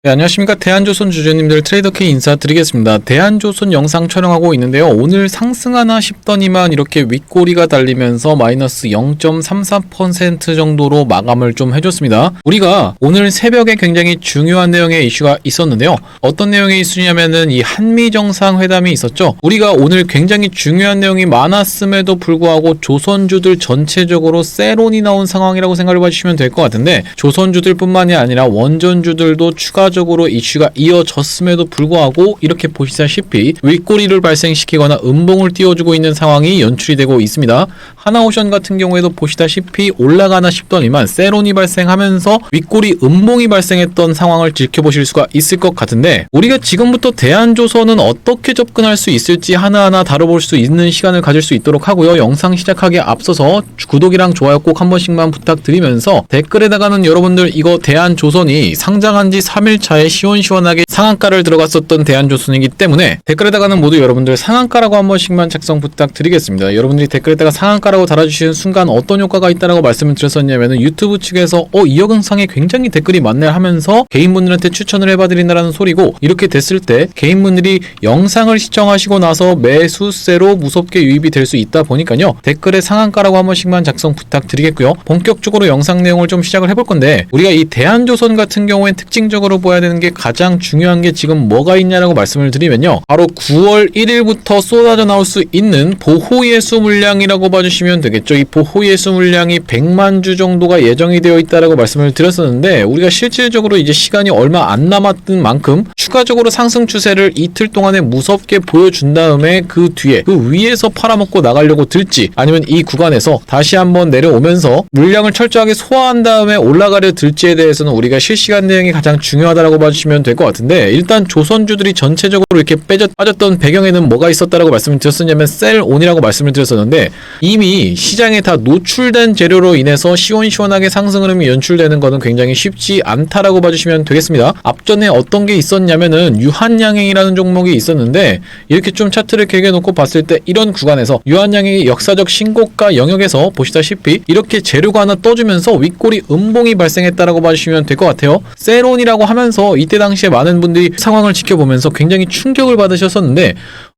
네, 안녕하십니까. 대한조선 주주님들 트레이더K 인사드리겠습니다. 대한조선 영상 촬영하고 있는데요. 오늘 상승하나 싶더니만 이렇게 윗꼬리가 달리면서 마이너스 0.34% 정도로 마감을 좀 해줬습니다. 우리가 오늘 새벽에 굉장히 중요한 내용의 이슈가 있었는데요. 어떤 내용의 이슈냐면은 이 한미정상회담이 있었죠. 우리가 오늘 굉장히 중요한 내용이 많았음에도 불구하고 조선주들 전체적으로 세론이 나온 상황이라고 생각을 해주시면 될 것 같은데, 조선주들 뿐만이 아니라 원전주들도 추가적으로 이슈가 이어졌음에도 불구하고 이렇게 보시다시피 윗꼬리를 발생시키거나 음봉을 띄워주고 있는 상황이 연출이 되고 있습니다. 하나오션 같은 경우에도 보시다시피 올라가나 싶더니만 세론이 발생하면서 윗꼬리 음봉이 발생했던 상황을 지켜보실 수가 있을 것 같은데, 우리가 지금부터 대한조선은 어떻게 접근할 수 있을지 하나하나 다뤄볼 수 있는 시간을 가질 수 있도록 하고요. 영상 시작하기에 앞서서 구독이랑 좋아요 꼭 한 번씩만 부탁드리면서, 댓글에다가는 여러분들 이거 대한조선이 상장한 지 3일차에 시원시원하게 상한가를 들어갔었던 대한조선이기 때문에 댓글에다가는 모두 여러분들 상한가라고 한 번씩만 작성 부탁드리겠습니다. 여러분들이 댓글에다가 상한가라고 달아주시는 순간 어떤 효과가 있다라고 말씀을 드렸었냐면은 유튜브 측에서 이 영상에 굉장히 댓글이 많네 하면서 개인분들한테 추천을 해봐드린다라는 소리고, 이렇게 됐을 때 개인분들이 영상을 시청하시고 나서 매수세로 무섭게 유입이 될 수 있다 보니까요, 댓글에 상한가라고 한 번씩만 작성 부탁드리겠고요. 본격적으로 영상 내용을 좀 시작을 해볼 건데, 우리가 이 대한조선 같은 경우엔 특징적으로 보아야 되는 게 가장 중요한 게 지금 뭐가 있냐라고 말씀을 드리면요, 바로 9월 1일부터 쏟아져 나올 수 있는 보호예수 물량이라고 봐주시면 되겠죠. 이 보호예수 물량이 100만 주 정도가 예정이 되어 있다라고 말씀을 드렸었는데, 우리가 실질적으로 이제 시간이 얼마 안 남았던 만큼 추가적으로 상승 추세를 이틀 동안에 무섭게 보여준 다음에 그 뒤에 그 위에서 팔아먹고 나가려고 들지, 아니면 이 구간에서 다시 한번 내려오면서 물량을 철저하게 소화한 다음에 올라가려 들지에 대해서는 우리가 실시간 대응이 가장 중요하다라고 봐주시면 될 것 같은데, 일단 조선주들이 전체적으로 이렇게 빠졌던 배경에는 뭐가 있었다라고 말씀을 드렸었냐면 셀온이라고 말씀을 드렸었는데, 이미 시장에 다 노출된 재료로 인해서 시원시원하게 상승 흐름이 연출되는 것은 굉장히 쉽지 않다라고 봐주시면 되겠습니다. 앞전에 어떤 게 있었냐면은 유한양행이라는 종목이 있었는데, 이렇게 좀 차트를 개겨놓고 봤을 때 이런 구간에서 유한양행이 역사적 신고가 영역에서 보시다시피 이렇게 재료가 하나 떠주면서 윗꼬리 음봉이 발생했다라고 봐주시면 될 것 같아요. 셀온이라고 하면서 이때 당시에 많은 분들이 상황을 지켜보면서 굉장히 충격을 받으셨었는데,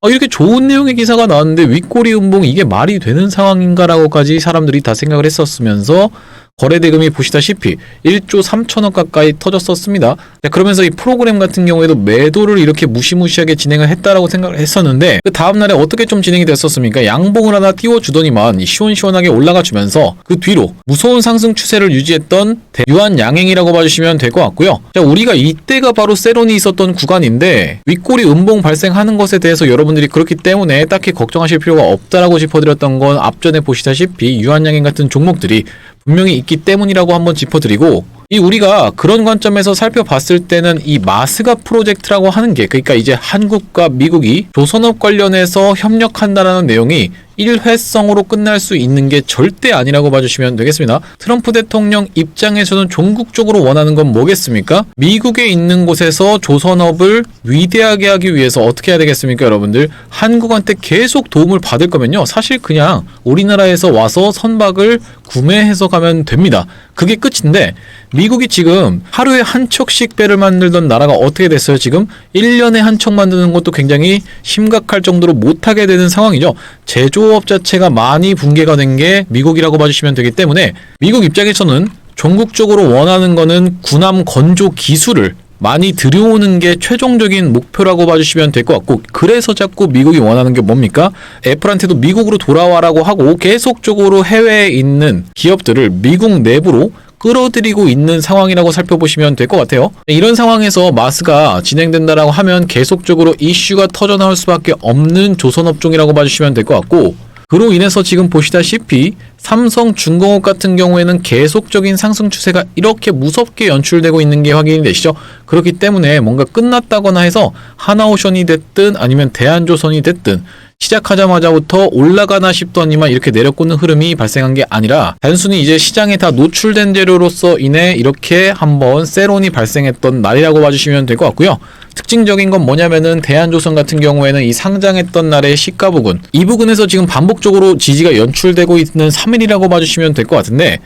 이렇게 좋은 내용의 기사가 나왔는데 윗꼬리 음봉 이게 말이 되는 상황인가라고까지 사람들이 다 생각을 했었으면서 거래대금이 보시다시피 1조 3천억 가까이 터졌었습니다. 그러면서 이 프로그램 같은 경우에도 매도를 이렇게 무시무시하게 진행을 했다라고 생각을 했었는데, 그 다음날에 어떻게 좀 진행이 됐었습니까? 양봉을 하나 띄워주더니만 시원시원하게 올라가 주면서 그 뒤로 무서운 상승 추세를 유지했던 대유한 양행이라고 봐주시면 될 것 같고요. 자, 우리가 이때가 바로 세론이 있었던 구간인데, 윗꼬리 음봉 발생하는 것에 대해서 여러분들이 그렇기 때문에 딱히 걱정하실 필요가 없다라고 짚어드렸던 건 앞전에 보시다시피 유한양행 같은 종목들이 분명히 있기 때문이라고 한번 짚어드리고, 이 우리가 그런 관점에서 살펴봤을 때는 이 마스가 프로젝트라고 하는 게, 그러니까 이제 한국과 미국이 조선업 관련해서 협력한다라는 내용이 일회성으로 끝날 수 있는 게 절대 아니라고 봐주시면 되겠습니다. 트럼프 대통령 입장에서는 종국적으로 원하는 건 뭐겠습니까? 미국에 있는 곳에서 조선업을 위대하게 하기 위해서 어떻게 해야 되겠습니까, 여러분들? 한국한테 계속 도움을 받을 거면요, 사실 그냥 우리나라에서 와서 선박을 구매해서 가면 됩니다. 그게 끝인데, 미국이 지금 하루에 한 척씩 배를 만들던 나라가 어떻게 됐어요? 지금 1년에 한 척 만드는 것도 굉장히 심각할 정도로 못하게 되는 상황이죠. 제조업 자체가 많이 붕괴가 된 게 미국이라고 봐주시면 되기 때문에, 미국 입장에서는 전국적으로 원하는 거는 군함 건조 기술을 많이 들여오는 게 최종적인 목표라고 봐주시면 될 것 같고, 그래서 자꾸 미국이 원하는 게 뭡니까? 애플한테도 미국으로 돌아와라고 하고 계속적으로 해외에 있는 기업들을 미국 내부로 끌어들이고 있는 상황이라고 살펴보시면 될 것 같아요. 이런 상황에서 마스가 진행된다라고 하면 계속적으로 이슈가 터져나올 수밖에 없는 조선업종이라고 봐주시면 될 것 같고, 그로 인해서 지금 보시다시피 삼성중공업 같은 경우에는 계속적인 상승 추세가 이렇게 무섭게 연출되고 있는 게 확인이 되시죠. 그렇기 때문에 뭔가 끝났다거나 해서 하나오션이 됐든 아니면 대한조선이 됐든 시작하자마자부터 올라가나 싶더니만 이렇게 내려꽂는 흐름이 발생한 게 아니라, 단순히 이제 시장에 다 노출된 재료로서 인해 이렇게 한번 세론이 발생했던 날이라고 봐주시면 될 것 같고요. 특징적인 건 뭐냐면은 대한조선 같은 경우에는 이 상장했던 날의 시가 부근, 이 부근에서 지금 반복적으로 지지가 연출되고 있는 3일이라고 봐주시면 될 것 같은데,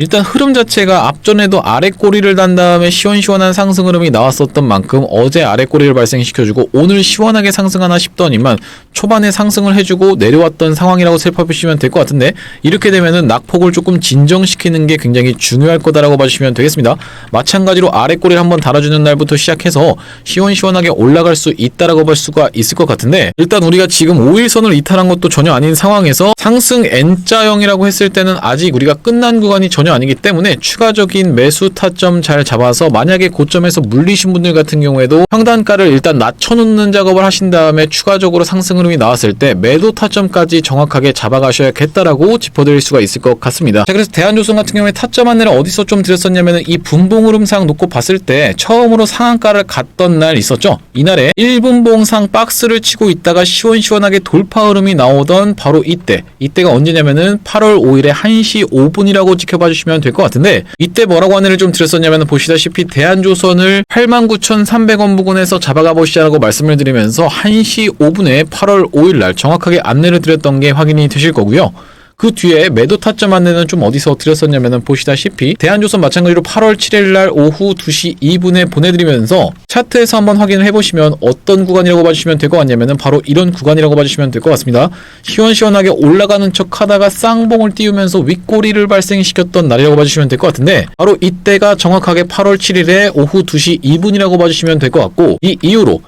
일단 흐름 자체가 앞전에도 아래 꼬리를 단 다음에 시원시원한 상승 흐름이 나왔었던 만큼 어제 아래 꼬리를 발생시켜주고 오늘 시원하게 상승하나 싶더니만 초반에 상승을 해주고 내려왔던 상황이라고 살펴보시면 될 것 같은데, 이렇게 되면은 낙폭을 조금 진정시키는 게 굉장히 중요할 거다라고 봐주시면 되겠습니다. 마찬가지로 아래 꼬리를 한번 달아주는 날부터 시작해서 시원시원하게 올라갈 수 있다라고 볼 수가 있을 것 같은데, 일단 우리가 지금 5일선을 이탈한 것도 전혀 아닌 상황에서 상승 N자형이라고 했을 때는 아직 우리가 끝난 구간이 전혀 아니기 때문에 추가적인 매수 타점 잘 잡아서 만약에 고점에서 물리신 분들 같은 경우에도 평단가를 일단 낮춰놓는 작업을 하신 다음에 추가적으로 상승 흐름이 나왔을 때 매도 타점까지 정확하게 잡아가셔야겠다라고 짚어드릴 수가 있을 것 같습니다. 자, 그래서 대한조선 같은 경우에 타점 안내를 어디서 좀 드렸었냐면은 이 분봉 흐름상 놓고 봤을 때 처음으로 상한가를 갔던 날 있었죠. 이날에 1분봉상 박스를 치고 있다가 시원시원하게 돌파 흐름이 나오던 바로 이때가 언제냐면은 8월 5일에 1시 5분이라고 지켜봐 주시면 될 것 같은데, 이때 뭐라고 안내를 좀 드렸었냐면 보시다시피 대한조선을 89,300원 부근에서 잡아가 보시자라고 말씀을 드리면서 1시 5분에 8월 5일날 정확하게 안내를 드렸던 게 확인이 되실 거고요. 그 뒤에 매도 타점 안내는 좀 어디서 드렸었냐면은 보시다시피 대한조선 마찬가지로 8월 7일날 오후 2시 2분에 보내드리면서 차트에서 한번 확인을 해보시면 어떤 구간이라고 봐주시면 될 것 같냐면은 바로 이런 구간이라고 봐주시면 될 것 같습니다. 시원시원하게 올라가는 척 하다가 쌍봉을 띄우면서 윗꼬리를 발생시켰던 날이라고 봐주시면 될 것 같은데, 바로 이때가 정확하게 8월 7일에 오후 2시 2분이라고 봐주시면 될 것 같고, 이 이후로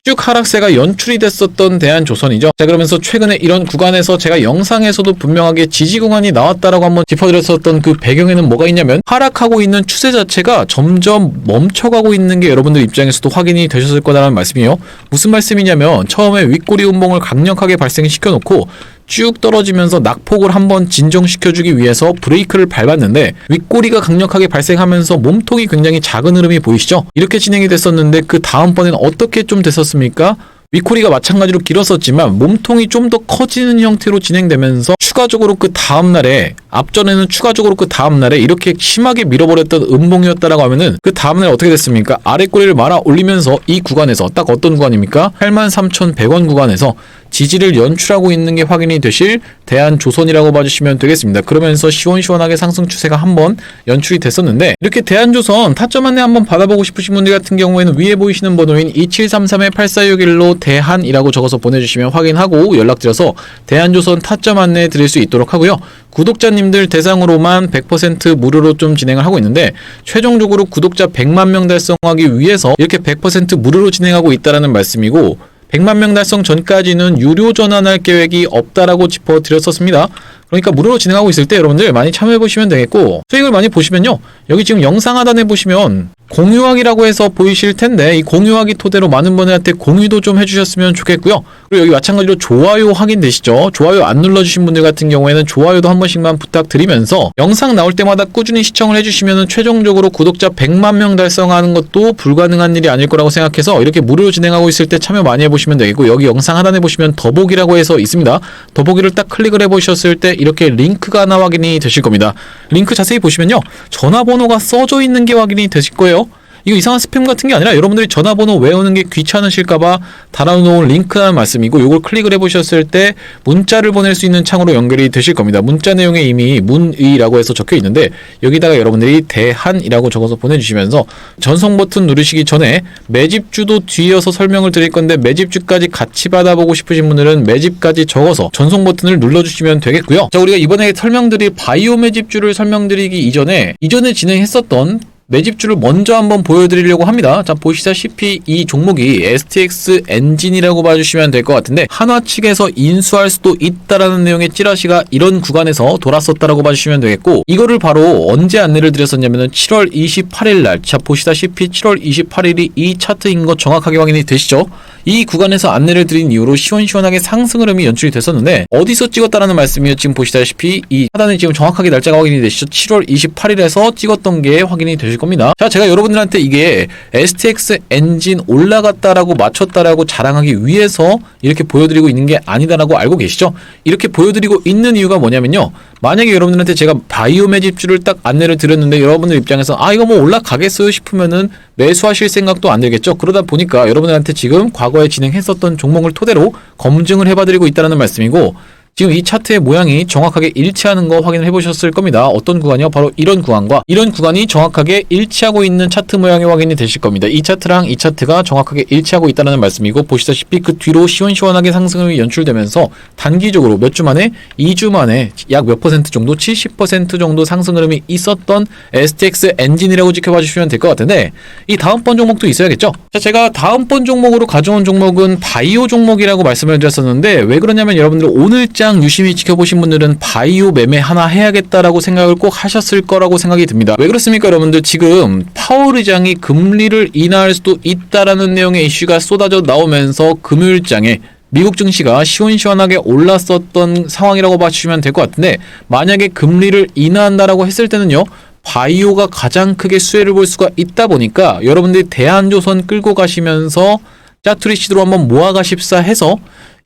쭉 하락세가 연출이 됐었던 대한조선이죠. 자, 그러면서 최근에 이런 구간에서 제가 영상에서도 분명하게 지지 구간이 나왔다라고 한번 짚어드렸었던 그 배경에는 뭐가 있냐면 하락하고 있는 추세 자체가 점점 멈춰가고 있는 게 여러분들 입장에서도 확인이 되셨을 거다라는 말씀이에요. 무슨 말씀이냐면 처음에 윗꼬리 운봉을 강력하게 발생시켜놓고 쭉 떨어지면서 낙폭을 한번 진정시켜주기 위해서 브레이크를 밟았는데 윗꼬리가 강력하게 발생하면서 몸통이 굉장히 작은 흐름이 보이시죠? 이렇게 진행이 됐었는데 그 다음번에는 어떻게 좀 됐었습니까? 윗꼬리가 마찬가지로 길었었지만 몸통이 좀 더 커지는 형태로 진행되면서 추가적으로 그 다음날에, 앞전에는 추가적으로 그 다음날에 이렇게 심하게 밀어버렸던 음봉이었다라고 하면은 그 다음날 어떻게 됐습니까? 아래 꼬리를 말아 올리면서 이 구간에서 딱 어떤 구간입니까? 83,100원 구간에서 지지를 연출하고 있는 게 확인이 되실 대한조선이라고 봐주시면 되겠습니다. 그러면서 시원시원하게 상승 추세가 한번 연출이 됐었는데, 이렇게 대한조선 타점 안내 한번 받아보고 싶으신 분들 같은 경우에는 위에 보이시는 번호인 2733-8461로 대한이라고 적어서 보내주시면 확인하고 연락드려서 대한조선 타점 안내 드릴 수 있도록 하고요. 구독자님들 대상으로만 100% 무료로 좀 진행을 하고 있는데, 최종적으로 구독자 100만 명 달성하기 위해서 이렇게 100% 무료로 진행하고 있다라는 말씀이고, 100만 명 달성 전까지는 유료 전환할 계획이 없다라고 짚어드렸었습니다. 그러니까 무료로 진행하고 있을 때 여러분들 많이 참여해보시면 되겠고, 수익을 많이 보시면요, 여기 지금 영상 하단에 보시면 공유하기라고 해서 보이실 텐데, 이 공유하기 토대로 많은 분들한테 공유도 좀 해주셨으면 좋겠고요. 그리고 여기 마찬가지로 좋아요 확인되시죠? 좋아요 안 눌러주신 분들 같은 경우에는 좋아요도 한 번씩만 부탁드리면서 영상 나올 때마다 꾸준히 시청을 해주시면 최종적으로 구독자 100만 명 달성하는 것도 불가능한 일이 아닐 거라고 생각해서 이렇게 무료로 진행하고 있을 때 참여 많이 해보시면 되겠고, 여기 영상 하단에 보시면 더보기라고 해서 있습니다. 더보기를 딱 클릭을 해보셨을 때 이렇게 링크가 하나 확인이 되실 겁니다. 링크 자세히 보시면요, 전화번호가 써져 있는 게 확인이 되실 거예요. 이거 이상한 스팸 같은 게 아니라 여러분들이 전화번호 외우는 게 귀찮으실까봐 달아놓은 링크라는 말씀이고, 요걸 클릭을 해보셨을 때 문자를 보낼 수 있는 창으로 연결이 되실 겁니다. 문자 내용에 이미 문의라고 해서 적혀 있는데 여기다가 여러분들이 대한이라고 적어서 보내주시면서 전송 버튼 누르시기 전에 매집주도 뒤이어서 설명을 드릴 건데, 매집주까지 같이 받아보고 싶으신 분들은 매집까지 적어서 전송 버튼을 눌러주시면 되겠고요. 자, 우리가 이번에 설명드릴 바이오 매집주를 설명드리기 이전에 진행했었던 매집주를 먼저 한번 보여드리려고 합니다. 자, 보시다시피 이 종목이 STX 엔진이라고 봐주시면 될 것 같은데, 한화 측에서 인수할 수도 있다라는 내용의 찌라시가 이런 구간에서 돌았었다라고 봐주시면 되겠고, 이거를 바로 언제 안내를 드렸었냐면은 7월 28일날, 자 보시다시피 7월 28일이 이 차트인 것 정확하게 확인이 되시죠? 이 구간에서 안내를 드린 이후로 시원시원하게 상승 흐름이 연출이 됐었는데, 어디서 찍었다라는 말씀이에요. 지금 보시다시피 이 하단에 지금 정확하게 날짜가 확인이 되시죠? 7월 28일에서 찍었던 게 확인이 되실 겁니다. 자, 제가 여러분들한테 이게 STX 엔진 올라갔다라고 맞췄다라고 자랑하기 위해서 이렇게 보여드리고 있는 게 아니다라고 알고 계시죠? 이렇게 보여드리고 있는 이유가 뭐냐면요, 만약에 여러분들한테 제가 바이오 매집주를 딱 안내를 드렸는데 여러분들 입장에서 이거 뭐 올라가겠어요 싶으면은 매수하실 생각도 안 들겠죠. 그러다 보니까 여러분들한테 지금 과거에 진행했었던 종목을 토대로 검증을 해봐드리고 있다는 말씀이고, 지금 이 차트의 모양이 정확하게 일치하는 거 확인을 해보셨을 겁니다. 어떤 구간이요? 바로 이런 구간과 이런 구간이 정확하게 일치하고 있는 차트 모양이 확인이 되실 겁니다. 이 차트랑 이 차트가 정확하게 일치하고 있다는 말씀이고, 보시다시피 그 뒤로 시원시원하게 상승이 연출되면서 단기적으로 몇 주 만에 2주 만에 약 몇 퍼센트 정도 70% 정도 상승 흐름이 있었던 STX 엔진이라고 지켜봐 주시면 될 것 같은데, 이 다음번 종목도 있어야겠죠. 자, 제가 다음번 종목으로 가져온 종목은 바이오 종목이라고 말씀을 드렸었는데, 왜 그러냐면 여러분들 오늘장 유심히 지켜보신 분들은 바이오 매매 하나 해야겠다라고 생각을 꼭 하셨을 거라고 생각이 듭니다. 왜 그렇습니까 여러분들? 지금 파월 의장이 금리를 인하할 수도 있다라는 내용의 이슈가 쏟아져 나오면서 금요일장에 미국 증시가 시원시원하게 올랐었던 상황이라고 봐주시면 될 것 같은데, 만약에 금리를 인하한다라고 했을 때는요, 바이오가 가장 크게 수혜를 볼 수가 있다 보니까 여러분들이 대한조선 끌고 가시면서 짜투리 시드로 한번 모아가십사 해서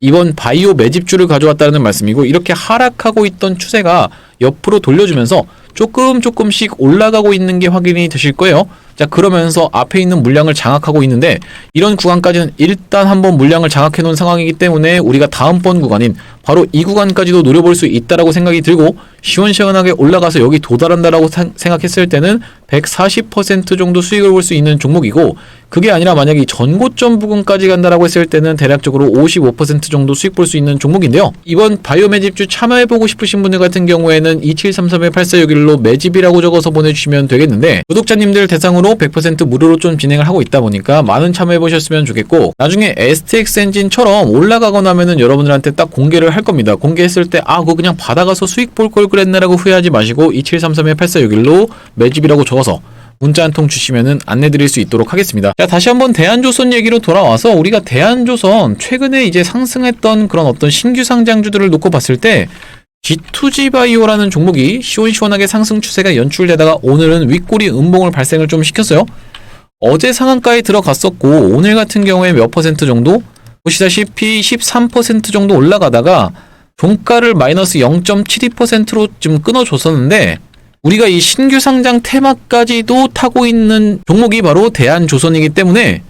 이번 바이오 매집주를 가져왔다는 말씀이고, 이렇게 하락하고 있던 추세가 옆으로 돌려주면서 조금씩 올라가고 있는 게 확인이 되실 거예요. 자, 그러면서 앞에 있는 물량을 장악하고 있는데, 이런 구간까지는 일단 한번 물량을 장악해 놓은 상황이기 때문에 우리가 다음번 구간인 바로 이 구간까지도 노려볼 수 있다라고 생각이 들고, 시원시원하게 올라가서 여기 도달한다라고 생각했을 때는 140% 정도 수익을 볼 수 있는 종목이고, 그게 아니라 만약에 전고점 부근까지 간다라고 했을 때는 대략적으로 55% 정도 수익 볼 수 있는 종목인데요. 이번 바이오 매집주 참여해보고 싶으신 분들 같은 경우에는 2733-8461로 매집이라고 적어서 보내주시면 되겠는데, 구독자님들 대상으로 100% 무료로 좀 진행을 하고 있다 보니까 많은 참여해보셨으면 좋겠고, 나중에 STX 엔진처럼 올라가거나 하면은 여러분들한테 딱 공개를 할 겁니다. 공개했을 때 그거 그냥 받아가서 수익 볼 걸 그랬네라고 후회하지 마시고 2733-8461로 매집이라고 적어서 문자 한 통 주시면은 안내드릴 수 있도록 하겠습니다. 자, 다시 한번 대한조선 얘기로 돌아와서, 우리가 대한조선 최근에 이제 상승했던 그런 어떤 신규 상장주들을 놓고 봤을 때 G2G 바이오라는 종목이 시원시원하게 상승 추세가 연출되다가 오늘은 윗꼬리 음봉을 발생을 좀 시켰어요. 어제 상한가에 들어갔었고, 오늘 같은 경우에 몇 퍼센트 정도? 보시다시피 13% 정도 올라가다가 종가를 마이너스 0.72%로 좀 끊어줬었는데, 우리가 이 신규 상장 테마까지도 타고 있는 종목이 바로 대한조선이기 때문에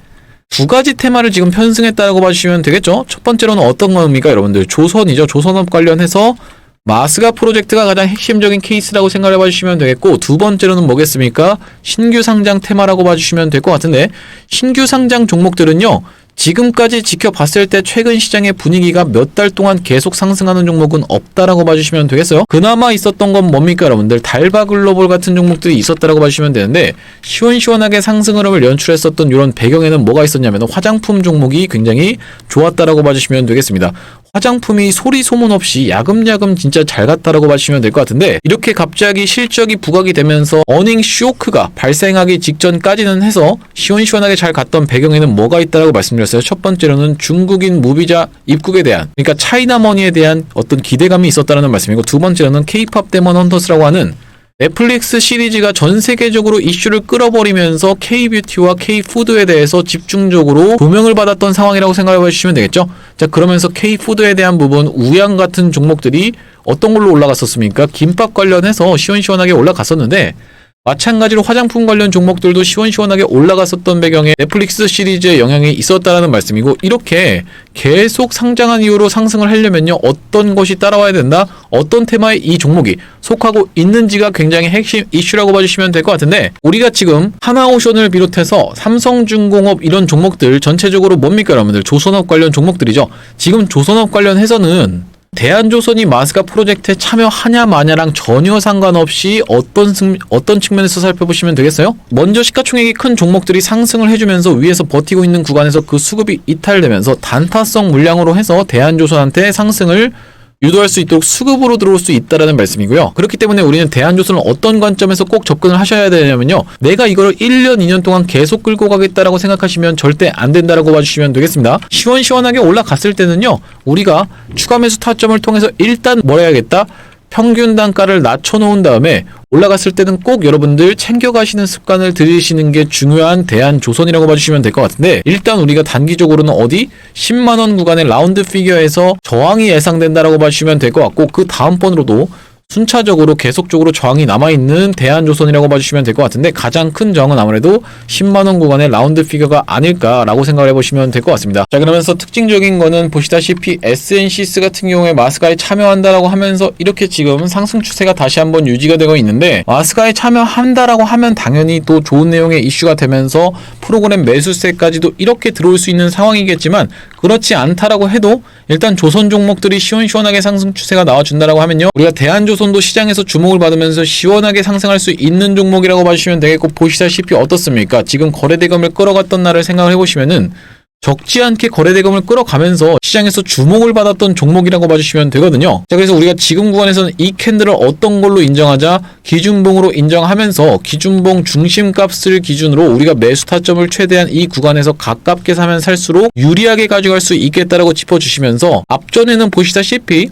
두 가지 테마를 지금 편승했다고 봐주시면 되겠죠. 첫 번째로는 어떤 겁니까 여러분들? 조선이죠. 조선업 관련해서 마스가 프로젝트가 가장 핵심적인 케이스라고 생각해 봐주시면 되겠고, 두 번째로는 뭐겠습니까? 신규 상장 테마라고 봐주시면 될 것 같은데, 신규 상장 종목들은요, 지금까지 지켜봤을 때 최근 시장의 분위기가 몇 달 동안 계속 상승하는 종목은 없다라고 봐주시면 되겠어요. 그나마 있었던 건 뭡니까 여러분들? 달바글로벌 같은 종목들이 있었다라고 봐주시면 되는데, 시원시원하게 상승 흐름을 연출했었던 이런 배경에는 뭐가 있었냐면 화장품 종목이 굉장히 좋았다라고 봐주시면 되겠습니다. 화장품이 소리 소문 없이 야금야금 진짜 잘 갔다라고 봐주시면 될 것 같은데, 이렇게 갑자기 실적이 부각이 되면서 어닝 쇼크가 발생하기 직전까지는 해서 시원시원하게 잘 갔던 배경에는 뭐가 있다라고 말씀드렸어요. 첫 번째로는 중국인 무비자 입국에 대한, 그러니까 차이나머니에 대한 어떤 기대감이 있었다는 말씀이고, 두 번째로는 K-팝 데몬 헌터스라고 하는 넷플릭스 시리즈가 전 세계적으로 이슈를 끌어버리면서 K-뷰티와 K-푸드에 대해서 집중적으로 조명을 받았던 상황이라고 생각해 주시면 되겠죠. 자, 그러면서 K-푸드에 대한 부분, 우양 같은 종목들이 어떤 걸로 올라갔었습니까? 김밥 관련해서 시원시원하게 올라갔었는데, 마찬가지로 화장품 관련 종목들도 시원시원하게 올라갔었던 배경에 넷플릭스 시리즈의 영향이 있었다라는 말씀이고, 이렇게 계속 상장한 이후로 상승을 하려면요, 어떤 것이 따라와야 된다? 어떤 테마에 이 종목이 속하고 있는지가 굉장히 핵심 이슈라고 봐주시면 될 것 같은데, 우리가 지금 하나오션을 비롯해서 삼성중공업 이런 종목들 전체적으로 뭡니까 여러분들? 조선업 관련 종목들이죠. 지금 조선업 관련해서는 대한조선이 마스가 프로젝트에 참여하냐 마냐랑 전혀 상관없이 어떤 측면에서 살펴보시면 되겠어요? 먼저 시가총액이 큰 종목들이 상승을 해주면서 위에서 버티고 있는 구간에서 그 수급이 이탈되면서 단타성 물량으로 해서 대한조선한테 상승을 유도할 수 있도록 수급으로 들어올 수 있다라는 말씀이고요. 그렇기 때문에 우리는 대한조선을 어떤 관점에서 꼭 접근을 하셔야 되냐면요, 내가 이걸 1년, 2년 동안 계속 끌고 가겠다라고 생각하시면 절대 안 된다라고 봐주시면 되겠습니다. 시원시원하게 올라갔을 때는요, 우리가 추가 매수 타점을 통해서 일단 뭘 해야겠다? 평균 단가를 낮춰놓은 다음에 올라갔을 때는 꼭 여러분들 챙겨가시는 습관을 들이시는 게 중요한 대한조선이라고 봐주시면 될 것 같은데, 일단 우리가 단기적으로는 어디? 10만원 구간의 라운드 피겨에서 저항이 예상된다라고 봐주시면 될 것 같고, 그 다음번으로도 순차적으로 계속적으로 저항이 남아있는 대한조선이라고 봐주시면 될 것 같은데, 가장 큰 저항은 아무래도 10만원 구간의 라운드 피겨가 아닐까라고 생각을 해보시면 될 것 같습니다. 자, 그러면서 특징적인 거는 보시다시피 SNCS 같은 경우에 마스가에 참여한다라고 하면서 이렇게 지금 상승 추세가 다시 한번 유지가 되고 있는데, 마스가에 참여한다라고 하면 당연히 또 좋은 내용의 이슈가 되면서 프로그램 매수세까지도 이렇게 들어올 수 있는 상황이겠지만, 그렇지 않다라고 해도 일단 조선 종목들이 시원시원하게 상승 추세가 나와준다라고 하면요, 우리가 대한조선도 시장에서 주목을 받으면서 시원하게 상승할 수 있는 종목이라고 봐주시면 되겠고, 보시다시피 어떻습니까? 지금 거래대금을 끌어갔던 날을 생각을 해보시면은 적지 않게 거래대금을 끌어가면서 시장에서 주목을 받았던 종목이라고 봐주시면 되거든요. 자, 그래서 우리가 지금 구간에서는 이 캔들을 어떤 걸로 인정하자? 기준봉으로 인정하면서 기준봉 중심값을 기준으로 우리가 매수 타점을 최대한 이 구간에서 가깝게 사면 살수록 유리하게 가져갈 수 있겠다라고 짚어주시면서, 앞전에는 보시다시피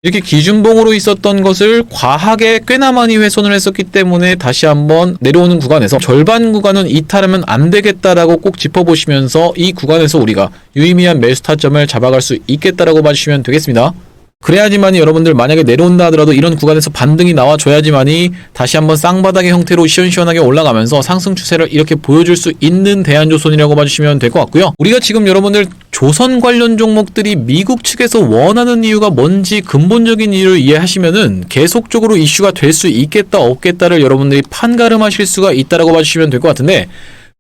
이렇게 기준봉으로 있었던 것을 과하게 꽤나 많이 훼손을 했었기 때문에 다시 한번 내려오는 구간에서 절반 구간은 이탈하면 안 되겠다라고 꼭 짚어보시면서 이 구간에서 우리가 유의미한 매수 타점을 잡아갈 수 있겠다라고 봐주시면 되겠습니다. 그래야지만이 여러분들 만약에 내려온다 하더라도 이런 구간에서 반등이 나와줘야지만이 다시 한번 쌍바닥의 형태로 시원시원하게 올라가면서 상승 추세를 이렇게 보여줄 수 있는 대한조선이라고 봐주시면 될 것 같고요. 우리가 지금 여러분들 조선 관련 종목들이 미국 측에서 원하는 이유가 뭔지 근본적인 이유를 이해하시면은 계속적으로 이슈가 될 수 있겠다 없겠다를 여러분들이 판가름하실 수가 있다라고 봐주시면 될 것 같은데,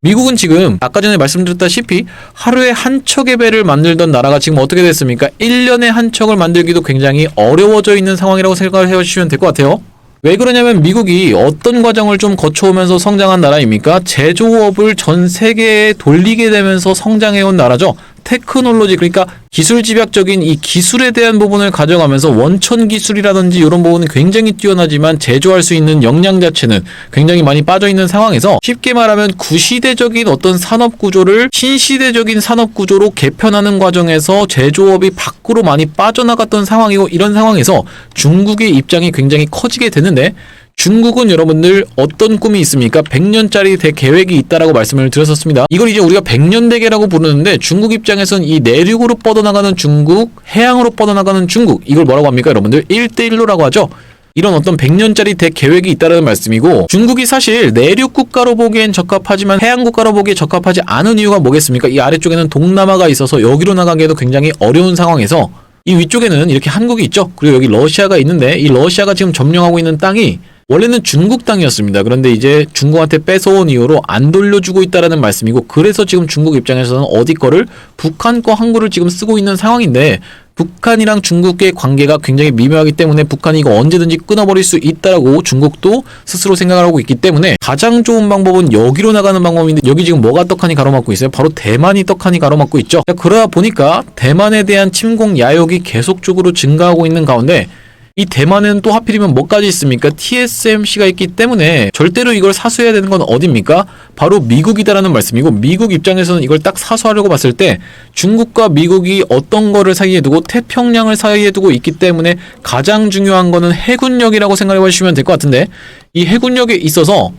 미국은 지금 아까 전에 말씀드렸다시피 하루에 한 척의 배를 만들던 나라가 지금 어떻게 됐습니까? 1년에 한 척을 만들기도 굉장히 어려워져 있는 상황이라고 생각을 해주시면 될 것 같아요. 왜 그러냐면 미국이 어떤 과정을 좀 거쳐오면서 성장한 나라입니까? 제조업을 전 세계에 돌리게 되면서 성장해온 나라죠. 테크놀로지, 그러니까 기술 집약적인 이 기술에 대한 부분을 가져가면서 원천 기술이라든지 이런 부분은 굉장히 뛰어나지만 제조할 수 있는 역량 자체는 굉장히 많이 빠져있는 상황에서, 쉽게 말하면 구시대적인 어떤 산업 구조를 신시대적인 산업 구조로 개편하는 과정에서 제조업이 밖으로 많이 빠져나갔던 상황이고, 이런 상황에서 중국의 입장이 굉장히 커지게 되는데, 중국은 여러분들 어떤 꿈이 있습니까? 100년짜리 대계획이 있다라고 말씀을 드렸었습니다. 이걸 이제 우리가 100년 대계라고 부르는데, 중국 입장에서는 이 내륙으로 뻗어나가는 중국, 해양으로 뻗어나가는 중국, 이걸 뭐라고 합니까? 여러분들 1대1로라고 하죠. 이런 어떤 100년짜리 대계획이 있다는 말씀이고, 중국이 사실 내륙 국가로 보기엔 적합하지만 해양 국가로 보기에 적합하지 않은 이유가 뭐겠습니까? 이 아래쪽에는 동남아가 있어서 여기로 나가기에도 굉장히 어려운 상황에서, 이 위쪽에는 이렇게 한국이 있죠. 그리고 여기 러시아가 있는데, 이 러시아가 지금 점령하고 있는 땅이 원래는 중국 땅이었습니다. 그런데 이제 중국한테 뺏어온 이후로 안 돌려주고 있다라는 말씀이고, 그래서 지금 중국 입장에서는 어디 거를 북한 거 항구를 지금 쓰고 있는 상황인데, 북한이랑 중국의 관계가 굉장히 미묘하기 때문에 북한이 이거 언제든지 끊어버릴 수 있다라고 중국도 스스로 생각을 하고 있기 때문에, 가장 좋은 방법은 여기로 나가는 방법인데, 여기 지금 뭐가 떡하니 가로막고 있어요? 바로 대만이 떡하니 가로막고 있죠. 자, 그러다 보니까 대만에 대한 침공 야욕이 계속적으로 증가하고 있는 가운데, 이 대만에는 또 하필이면 뭐까지 있습니까? TSMC가 있기 때문에 절대로 이걸 사수해야 되는 건 어딥니까? 바로 미국이다라는 말씀이고, 미국 입장에서는 이걸 딱 사수하려고 봤을 때 중국과 미국이 어떤 거를 사이에 두고 태평양을 사이에 두고 있기 때문에 가장 중요한 거는 해군력이라고 생각해 보시면 될 것 같은데, 이 해군력에 있어서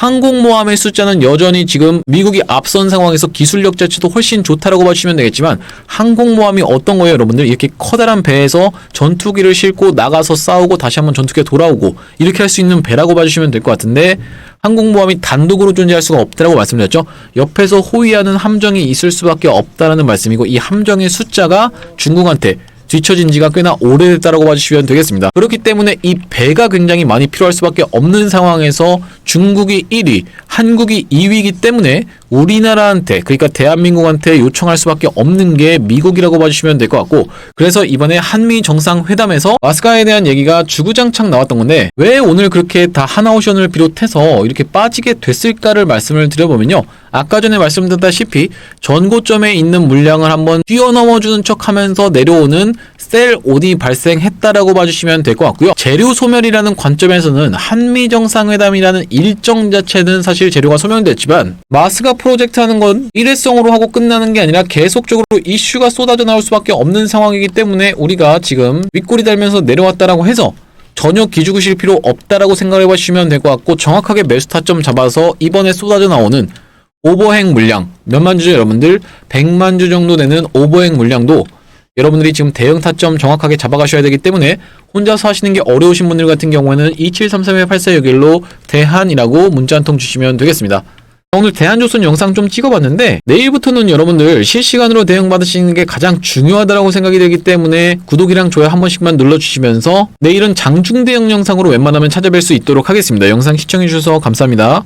항공모함의 숫자는 여전히 지금 미국이 앞선 상황에서 기술력 자체도 훨씬 좋다라고 봐주시면 되겠지만, 항공모함이 어떤 거예요? 여러분들 이렇게 커다란 배에서 전투기를 싣고 나가서 싸우고 다시 한번 전투기에 돌아오고 이렇게 할 수 있는 배라고 봐주시면 될 것 같은데, 항공모함이 단독으로 존재할 수가 없다라고 말씀드렸죠. 옆에서 호위하는 함정이 있을 수밖에 없다라는 말씀이고, 이 함정의 숫자가 중국한테 뒤처진 지가 꽤나 오래됐다라고 봐주시면 되겠습니다. 그렇기 때문에 이 배가 굉장히 많이 필요할 수밖에 없는 상황에서 중국이 1위, 한국이 2위이기 때문에 우리나라한테, 그러니까 대한민국한테 요청할 수밖에 없는 게 미국이라고 봐주시면 될 것 같고, 그래서 이번에 한미 정상회담에서 마스가에 대한 얘기가 주구장창 나왔던 건데, 왜 오늘 그렇게 다 하나오션을 비롯해서 이렇게 빠지게 됐을까를 말씀을 드려보면요, 아까 전에 말씀드렸다시피 전고점에 있는 물량을 한번 뛰어넘어주는 척하면서 내려오는 셀 오딘이 발생했다라고 봐주시면 될 것 같고요. 재료 소멸이라는 관점에서는 한미 정상회담이라는 일정 자체는 사실 재료가 소멸됐지만, 마스가 프로젝트 하는 건 일회성으로 하고 끝나는 게 아니라 계속적으로 이슈가 쏟아져 나올 수밖에 없는 상황이기 때문에, 우리가 지금 윗꼬리 달면서 내려왔다라고 해서 전혀 기죽으실 필요 없다라고 생각해 보시면 될 것 같고, 정확하게 매수 타점 잡아서 이번에 쏟아져 나오는 오버행 물량, 몇만 주죠 여러분들? 100만 주 정도 되는 오버행 물량도 여러분들이 지금 대응 타점 정확하게 잡아가셔야 되기 때문에 혼자서 하시는 게 어려우신 분들 같은 경우에는 2733-8461로 대한이라고 문자 한 통 주시면 되겠습니다. 오늘 대한조선 영상 좀 찍어봤는데 내일부터는 여러분들 실시간으로 대응 받으시는 게 가장 중요하다고 생각이 되기 때문에 구독이랑 좋아요 한 번씩만 눌러주시면서 내일은 장중 대응 영상으로 웬만하면 찾아뵐 수 있도록 하겠습니다. 영상 시청해주셔서 감사합니다.